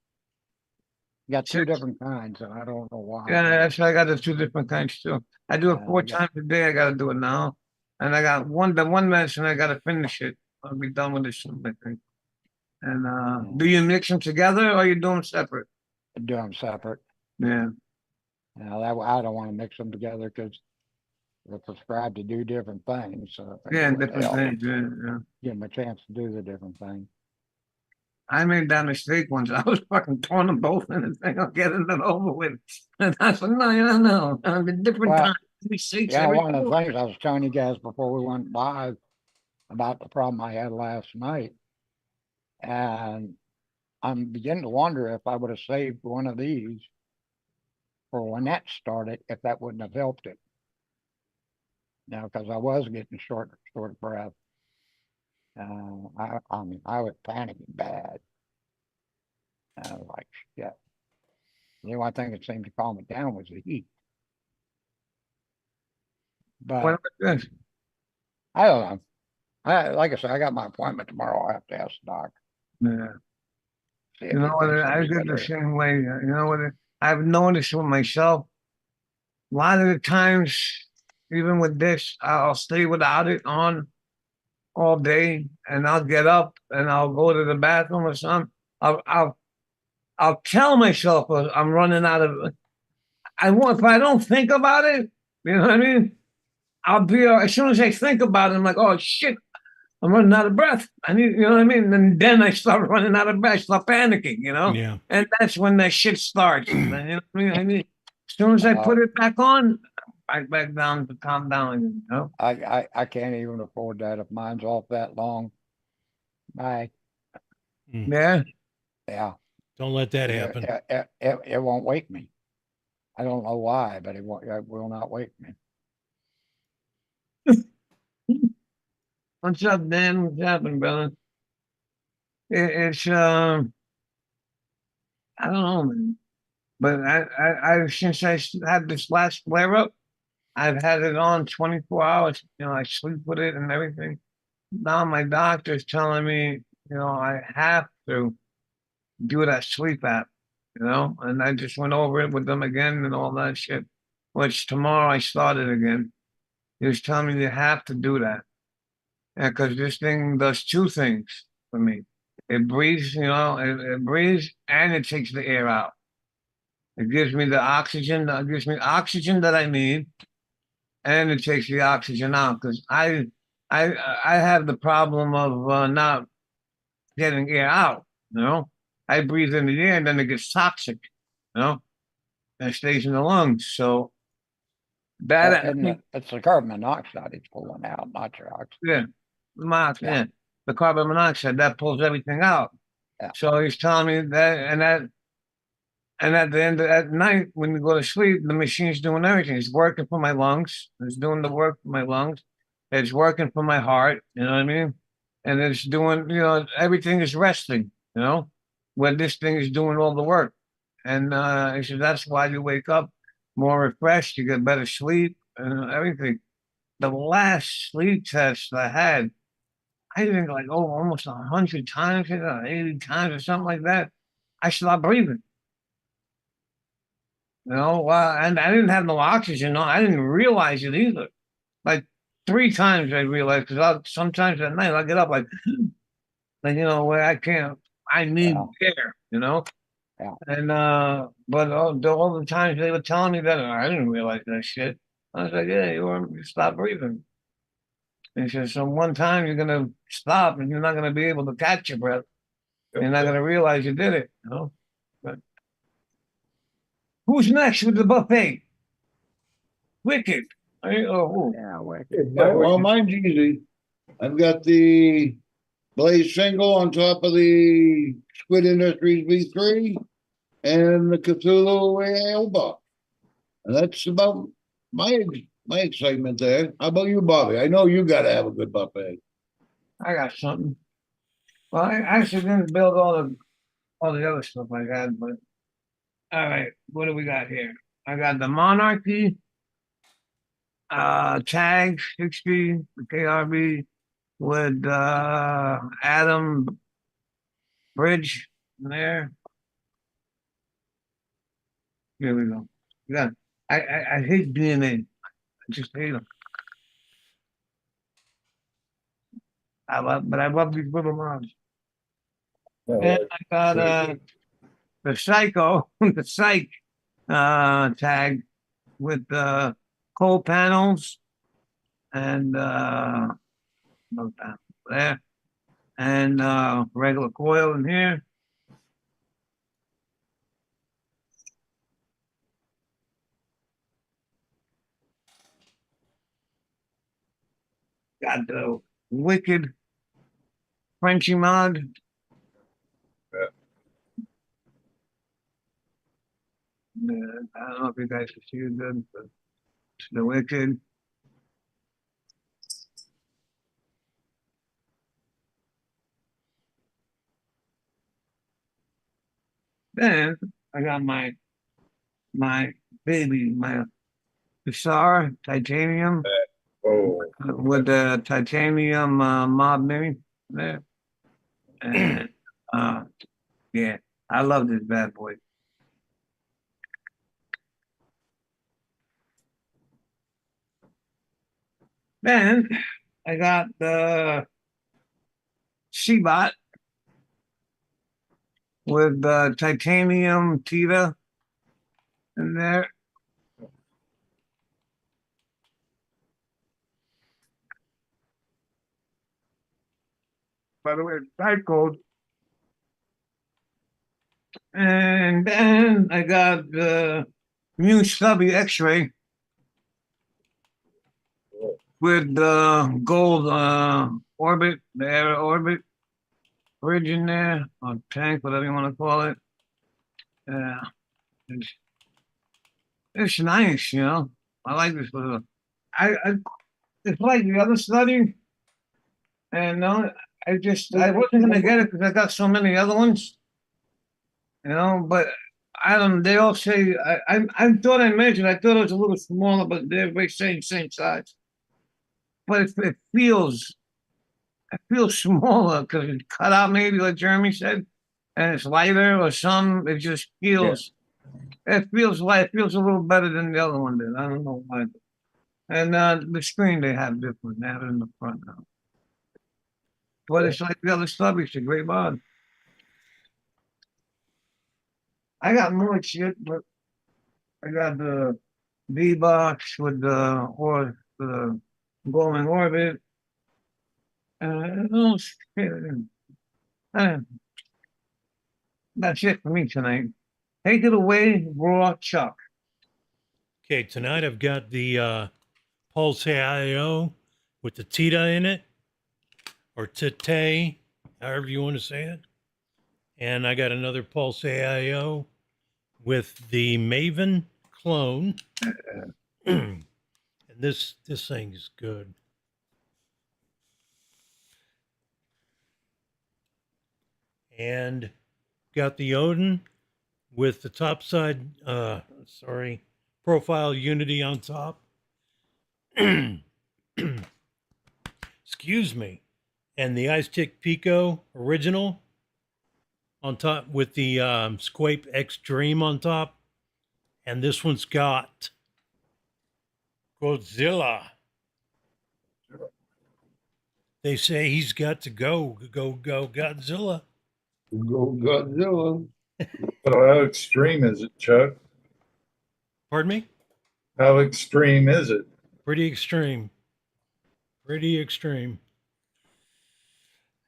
Got 2 different kinds, and I don't know why. Yeah, actually, I got the 2 different kinds too. I do it 4 yeah. times a day. I gotta do it now, and I got the one medicine. I gotta finish it. I'll be done with it soon, I think. And do you mix them together or you do them separate? Do them separate. Yeah. Now that I don't want to mix them together because they're prescribed to do different things. So Yeah, different things. Yeah. give them a chance to do the different thing. I made that mistake once. I was fucking throwing them both in the thing. I'm getting it over with. And I said, no. Different Well, times. Every 6, Yeah, every one of the 4. things I was telling you guys before we went live about the problem I had last night. And I'm beginning to wonder if I would have saved one of these for when that started, if that wouldn't have helped it. Now, because I was getting short of breath. I mean, I was panicking bad. And I was like, shit. The only thing that seemed to calm it down was the heat. But What about this? I don't know. Like I said, I got my appointment tomorrow. I have to ask the doctor. Yeah. See if You he know what? thinks I any did the better. same way. You know what? I've noticed with myself. A lot of the times, even with this, I'll stay without it on, all day, and I'll get up and I'll go to the bathroom or something. I'll tell myself I'm running out of. If I don't think about it, you know what I mean? I'll be as soon as I think about it, I'm like, oh shit, I'm running out of breath. I need, you know what I mean? And then I start running out of breath, I start panicking, you know? Yeah. And that's when that shit starts. You know what I mean? As soon as I put it back on, I back down to calm down again, you know? I can't even afford that if mine's off that long. Bye. Yeah. Yeah. Don't let that happen. It won't wake me. I don't know why, but it will not wake me. What's up, Dan? What's happening, brother? It's I don't know, man. But I since I had this last flare up, I've had it on 24 hours. You know, I sleep with it and everything. Now my doctor's telling me, you know, I have to do that sleep app, you know, and I just went over it with them again and all that shit. Which tomorrow I started again. He was telling me you have to do that. Yeah, because this thing does two things for me. It breathes, you know, it breathes and it takes the air out. It gives me the oxygen, it gives me oxygen that I need, and it takes the oxygen out because I have the problem of not getting air out. You know, I breathe in the air and then it gets toxic. You know, and it stays in the lungs. So that And it's the carbon monoxide it's pulling out, not your oxygen. yeah, the carbon monoxide that pulls everything out. Yeah. So he's telling me and at the end at night when we go to sleep, the machine's doing everything. It's working for my lungs. It's doing the work for my lungs. It's working for my heart. You know what I mean? And it's doing, you know, everything is resting. You know, when this thing is doing all the work. And he said that's why you wake up more refreshed. You get better sleep and everything. The last sleep test I had, I think like almost 100 times, 80 times or something like that. I stopped breathing. You know, and I didn't have no oxygen. No, I didn't realize it either. Like 3 times I realized because sometimes at night I'll get up like you know where I can't. I need air. You know. Yeah. And but all the times they were telling me that I didn't realize that shit. I was like, yeah, you stop breathing. And he said, so one time you're gonna stop and you're not gonna be able to catch your breath. You're not gonna realize you did it. You know. But who's next with the buffet? Wicked. Who? Yeah, wicked. Well, mine's easy. I've got the Blaze single on top of the Squid Industries V3 and the Cthulhu Ale box. And that's about my excitement there. How about you, Bobby? I know you got to have a good buffet. I got something. Well, I actually didn't build all the other stuff I had, but all right, what do we got here? I got the Monarchy, Tag 60, the KRB with Adam Bridge in there. Here we go. Yeah, I hate DNA. I just hate them. But I love these little mods. And I got the Psycho, the Psych tag with cold panels and no panels there and regular coil in here. Got the wicked Frenchy mod. I don't know if you guys can see it good, but it's the wicked. Then I got my baby, my Hussar titanium with the titanium mod mini there. And yeah, I love this bad boy. Then I got the C-Bot with titanium Tita in there. By the way, type code. And then I got the new stubby X-ray with the gold orbit, the air orbit bridge in there, or tank, whatever you want to call it. Yeah, it's nice, you know. I like this little. I it's like the other study, and I wasn't gonna get it because I got so many other ones, you know. But I don't. They all say I thought I measured. I thought it was a little smaller, but they're very same size. But it feels smaller because it's cut out, maybe like Jeremy said, and it's lighter or some. It just feels. It feels light. It feels a little better than the other one did. I don't know why. And the screen they have different. They have it in the front now. But it's like the other stubby. It's a great mod. I got more shit, but I got the V box with the glowing orbit. Oh, shit. That's it for me tonight. Take it away, Raw Chuck. Okay, tonight I've got the Pulse IO with the Tita in it, or Tite, however you want to say it. And I got another Pulse AIO with the Maven clone. And this thing is good. And got the Odin with the top side, profile Unity on top. Excuse me. And the iStick Pico original on top with the Squape X Dream on top. And this one's got Godzilla. They say he's got to go Godzilla. Go Godzilla. So how extreme is it, Chuck? Pardon me? How extreme is it? Pretty extreme. Pretty extreme.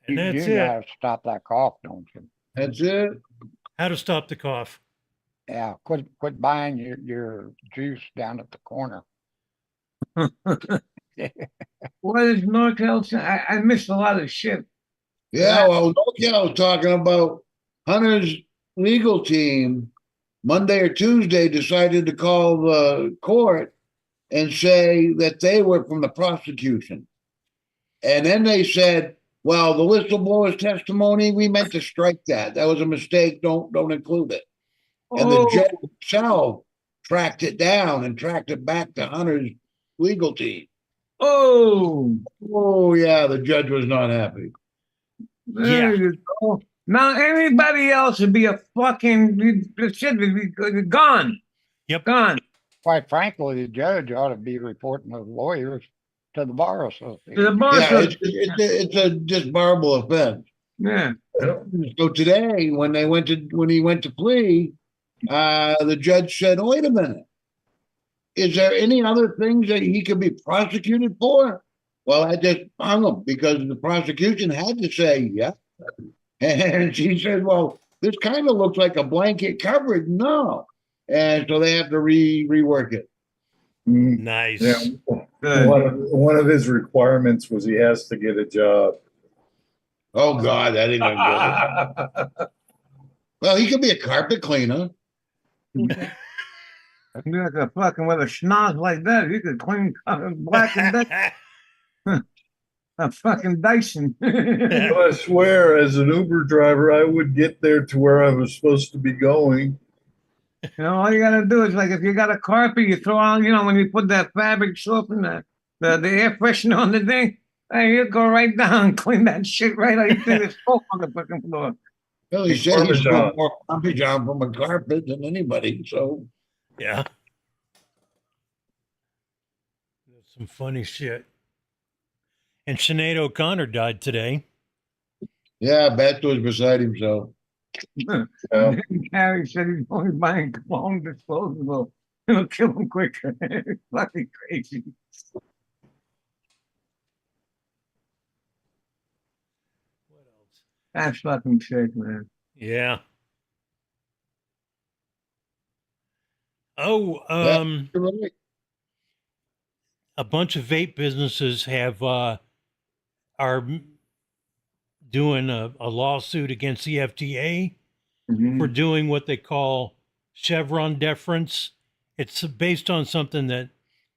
And You that's gotta it. stop that cough, don't you? That's it. How to stop the cough. Yeah, quit buying your juice down at the corner. What is NorCal saying? I missed a lot of shit. Yeah, well, Nokia was talking about Hunter's legal team Monday or Tuesday decided to call the court and say that they were from the prosecution. And then they said, well, the whistleblower's testimony, we meant to strike that. That was a mistake. Don't include it. And the judge himself tracked it down and tracked it back to Hunter's legal team. Oh, yeah, the judge was not happy. There you go. Now anybody else would be a fucking shit would be gone. Yep. Gone. Quite frankly, the judge ought to be reporting those lawyers to the bar association. To the bar Yeah, association. it's a disbarable offense. Yeah. So today, when he went to plea, the judge said, "Oh, wait a minute. Is there any other things that he could be prosecuted for?" Well, I just hung him because the prosecution had to say, yeah. And she said, well, this kind of looks like a blanket coverage. No. And so they have to rework it. Nice. Yeah. One of his requirements was he has to get a job. Oh, God, that ain't gonna go. Well, he could be a carpet cleaner. If you're like a fucking with a schnoz like that, you could clean black and deck. A fucking Dyson. I swear, as an Uber driver, I would get there to where I was supposed to be going. You know, all you gotta do is like if you got a carpet, you throw on, you know, when you put that fabric soap in the air freshener on the thing, hey, you go right down, clean that shit right out. You think there's soap on the fucking floor. Well, he said he's put more Parmesan from a carpet than anybody, so. Yeah. That's some funny shit. And Sinead O'Connor died today. Yeah, Beto was beside himself. Harry said he's only buying cologne disposable. It'll kill him quicker. It's fucking crazy. What else? That's fucking sick, man. Yeah. Oh, You're right. a bunch of vape businesses have are doing a lawsuit against the FDA for Mhm. doing what they call Chevron deference. It's based on something that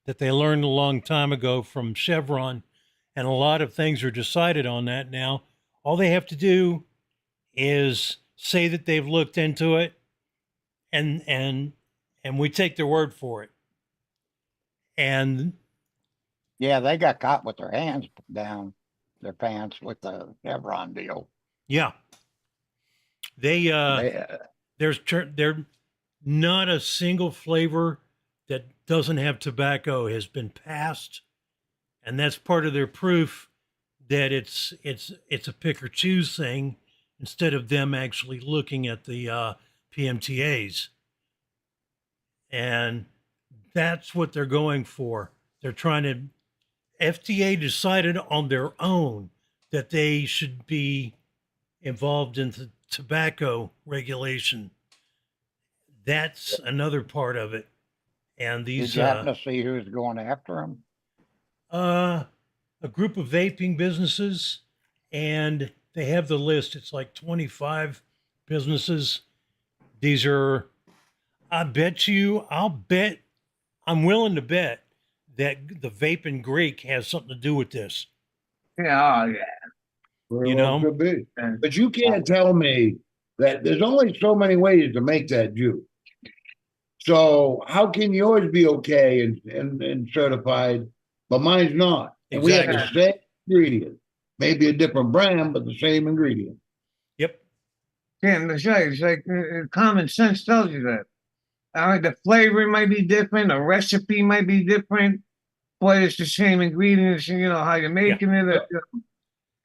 they learned a long time ago from Chevron, and a lot of things are decided on that now. All they have to do is say that they've looked into it, and we take their word for it. And Yeah, they got caught with their hands down their pants with the Chevron deal. yeah, they They, there not a single flavor that doesn't have tobacco has been passed, and that's part of their proof that it's a pick or choose thing instead of them actually looking at the PMTAs. And that's what they're going for. They're trying to FDA decided on their own that they should be involved in the tobacco regulation. That's another part of it. And did these you happen to see who's going after them? a group of vaping businesses, and they have the list. It's like 25 businesses. These are, I'm willing to bet that the vaping Greek has something to do with this. Yeah, oh, yeah. Very You well know? could be. And But you can't tell me that there's only so many ways to make that juice. So how can yours be okay and certified, but mine's not? And we have the same ingredient, maybe a different brand, but the same ingredient. Yep. yeah, that's right. It's like common sense tells you that. All right, the flavor might be different, the recipe might be different, but it's the same ingredients, and you know how you're making it.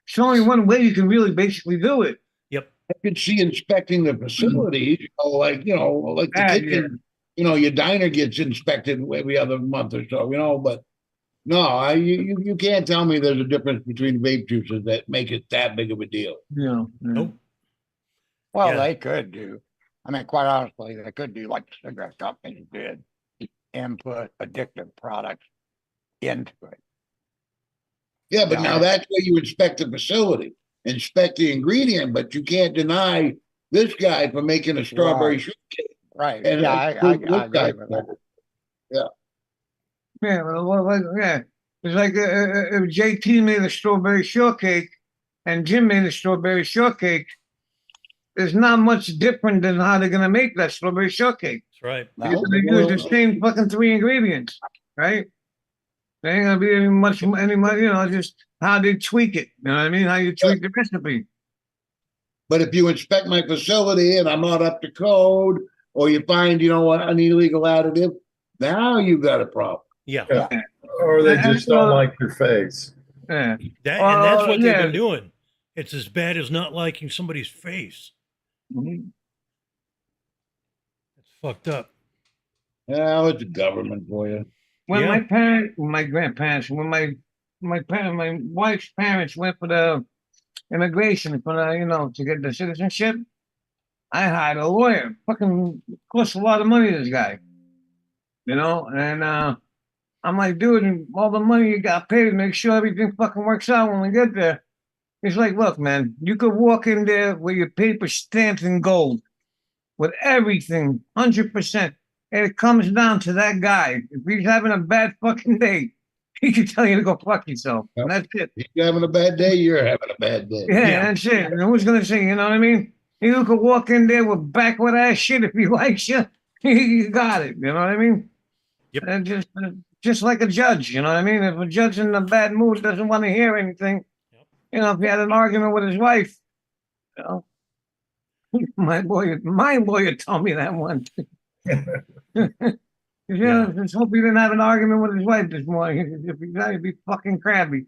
It's only one way you can really basically do it. Yep. I could see inspecting the facilities, like the Yeah. kitchen, your diner gets inspected every other month or so, but no, you can't tell me there's a difference between vape juices that make it that big of a deal. Nope. Well, Yeah. they could do. I mean, quite honestly, they could do like the cigarette companies did and put addictive products into it. Yeah, but Yeah. now that's where you inspect the facility, inspect the ingredient, but you can't deny this guy for making a strawberry Right. shortcake. Right. And Yeah, I this guy agree with that. Yeah, yeah. It's like if JT made a strawberry shortcake and Jim made a strawberry shortake, there's not much different than how they're gonna make that strawberry shortcake. That's right. They're No, gonna use the same fucking three ingredients, right? There ain't gonna be any much, just how they tweak it. You know what I mean? How you tweak the recipe. But if you inspect my facility and I'm not up to code, or you find, an illegal additive, now you got a problem. Yeah. Yeah. Or they just don't like your face. Yeah. And that's what they've yeah. been doing. It's as bad as not liking somebody's face. Mhm. It's fucked up. Well, it's the government for you. When Yeah. my parents, my grandparents, when my wife's parents went for the immigration for the, to get the citizenship, I hired a lawyer. Fucking cost a lot of money, this guy. And I'm like, dude, and all the money you got paid, make sure everything fucking works out when we get there. He's like, look, man, you could walk in there with your paper stamped in gold, with everything, 100%. And it comes down to that guy. If he's having a bad fucking day, he can tell you to go fuck yourself. Yep. And that's it. If you're having a bad day, you're having a bad day. Yeah, that's it. And who's gonna say, you know what I mean? You could walk in there with backward ass shit if he likes you. You got it. You know what I mean? Yep. And just like a judge, you know what I mean? If a judge in a bad mood doesn't want to hear anything, Yep. if he had an argument with his wife, my lawyer told me that one. Just hope he didn't have an argument with his wife this morning. If he'd be fucking crabby.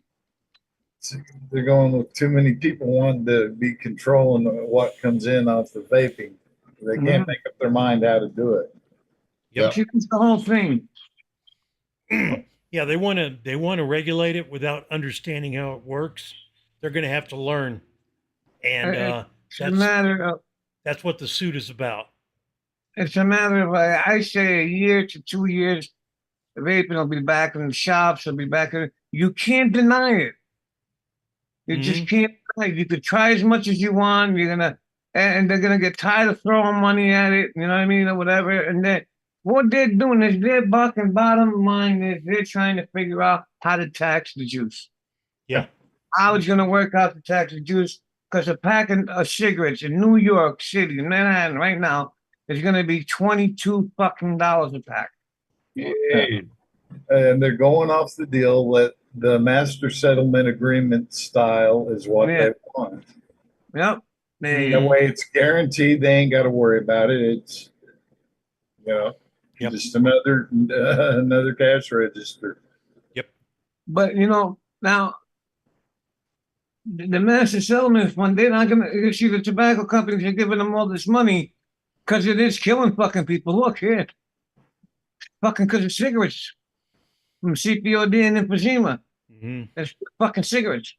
They're going with too many people wanting to be controlling what comes in off the vaping. They can't make up their mind how to do it. Yep. It's the whole thing. Yeah, they want to regulate it without understanding how it works. They're going to have to learn, and It's a matter of that's what the suit is about. It's a matter of, I say, a year to 2 years. The vaping will be back in the shops. It'll be back in. You can't deny it. You just can't deny it. You could try as much as you want. You're gonna, and they're gonna get tired of throwing money at it. You know what I mean, or whatever. And then what they're doing is their bucking bottom line is they're trying to figure out how to tax the juice. Yeah, how it's gonna work out to tax the juice, because a pack of cigarettes in New York City, in Manhattan, right now, is gonna be $22 fucking a pack. And they're going off the deal that the master settlement agreement style is what they want. Yep. That way it's guaranteed. They ain't got to worry about it. It's, just another cash register. Yep. But, now, the master settlement fund, they're not going to see the tobacco companies are giving them all this money because it is killing fucking people. Look here. Fucking because of cigarettes. From CPOD and emphysema. That's fucking cigarettes.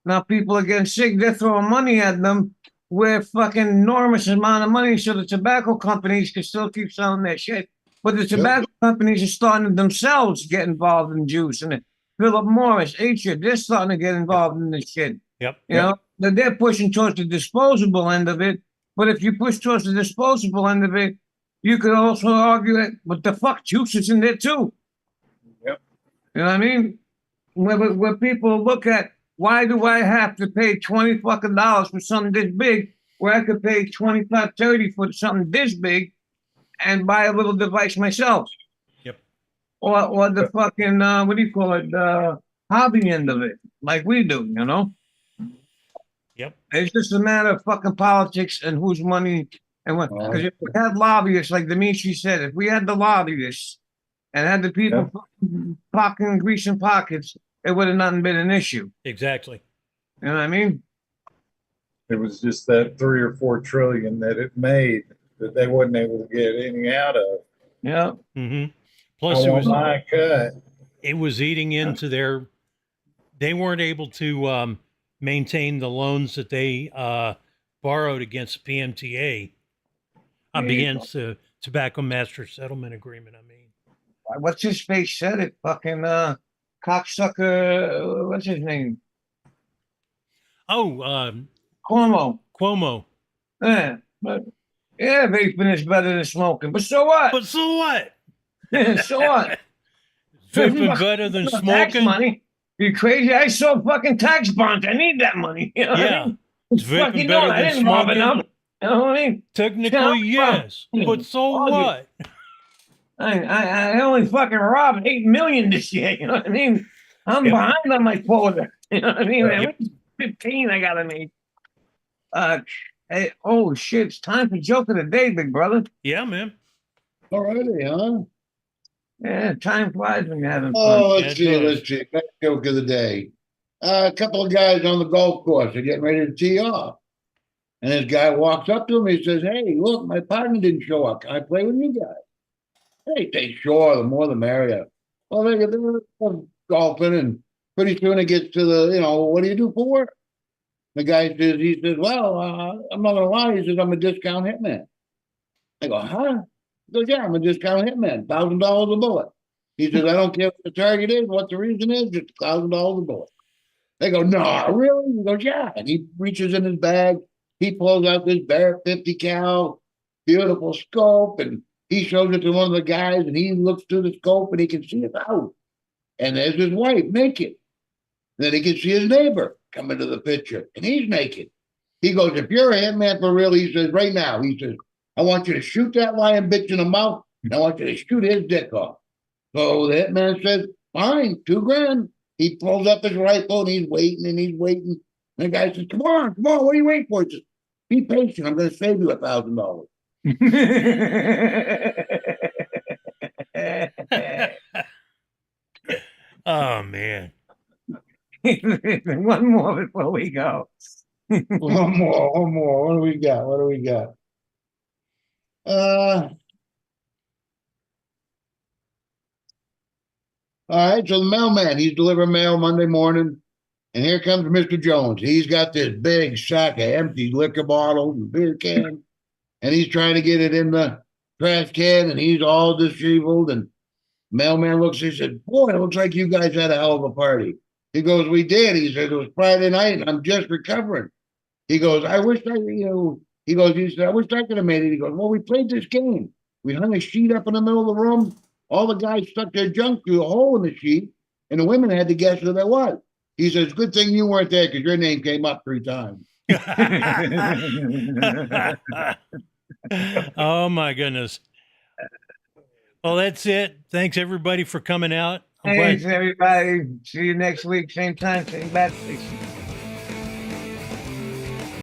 Now people are getting sick. They're throwing money at them with fucking enormous amount of money so the tobacco companies can still keep selling their shit. But the tobacco companies are starting to themselves get involved in juice. And Philip Morris, Atria, they're starting to get involved in this shit. Yep. You know, they're pushing towards the disposable end of it. But if you push towards the disposable end of it, you could also argue that, what the fuck, juice is in there too. You know what I mean? Where people look at, why do I have to pay $20 fucking for something this big, where I could pay $25, $30 for something this big, and buy a little device myself? Yep. Or the fucking what do you call it? The hobby end of it, like we do. Yep. It's just a matter of fucking politics and whose money and what. Because if we had lobbyists, like Dimitri said, if we had the lobbyists and had the people fucking greasing pockets, it would have not been an issue. Exactly. You know what I mean? It was just that 3 or 4 trillion that it made that they wasn't able to get any out of. Yeah. Plus, my cut. It was eating into their. They weren't able to maintain the loans that they borrowed against PMTA, against the Tobacco Master Settlement Agreement. I mean. What's his face said it? Fucking cocksucker. What's his name? Oh, Cuomo. Yeah, but vaping is better than smoking. But so what? So what? So what? Vaping better than Tax smoking? money? You crazy? I saw fucking tax bonds. I need that money. You know what I mean? It's vaping better I than didn't rob smoking? enough. You know what I mean? Technically, yes. But so what? I only fucking robbed 8 million this year. You know what I mean? I'm behind on my quota. You know what I mean? At least 15 I gotta make. Hey, oh shit! It's time for joke of the day, big brother. Yeah, man. Alrighty, huh? Yeah, time flies when you're having fun. Oh, let's see. Best joke of the day. A couple of guys on the golf course are getting ready to tee off. And this guy walks up to him. He says, "Hey, look, my partner didn't show up. Can I play with you guys?" Hey, say, sure, the more the merrier. Well, they're golfing, and pretty soon it gets to the, what do you do for work? The guy says, well, I'm not going to lie. He says, I'm a discount hitman. I go, huh? He goes, yeah, I'm a discount hitman, $1,000 a bullet. He says, I don't care what the target is, what the reason is, it's $1,000 a bullet. They go, no, really? He goes, yeah. And he reaches in his bag. He pulls out this Bear 50 cal, beautiful scope, and he shows it to one of the guys, and he looks through the scope, and he can see it out. And there's his wife naked. Then he can see his neighbor come into the picture, and he's naked. He goes, if you're a hitman for real, he says, right now, he says, I want you to shoot that lying bitch in the mouth, and I want you to shoot his dick off. So the hitman says, fine, $2,000. He pulls up his rifle, and he's waiting, and he's waiting. And the guy says, come on, what are you waiting for? He says, be patient, I'm going to save you $1,000. Oh man. One more before we go. One more. What do we got? What do we got? All right, so the mailman, he's delivering mail Monday morning, and here comes Mr. Jones. He's got this big sack of empty liquor bottles and beer cans, and he's trying to get it in the trash can, and he's all disheveled. And mailman looks, he said, "Boy, it looks like you guys had a hell of a party." He goes, "We did." He said, "It was Friday night, and I'm just recovering." He goes, "I wish he said, "I wish I could have made it." He goes, "Well, we played this game. We hung a sheet up in the middle of the room. All the guys stuck their junk through a hole in the sheet, and the women had to guess who they was." He says, "Good thing you weren't there because your name came up 3 times." Oh my goodness. Well, that's it. Thanks everybody for coming out. I'm glad- Thanks, everybody. See you next week, same time, same bat station.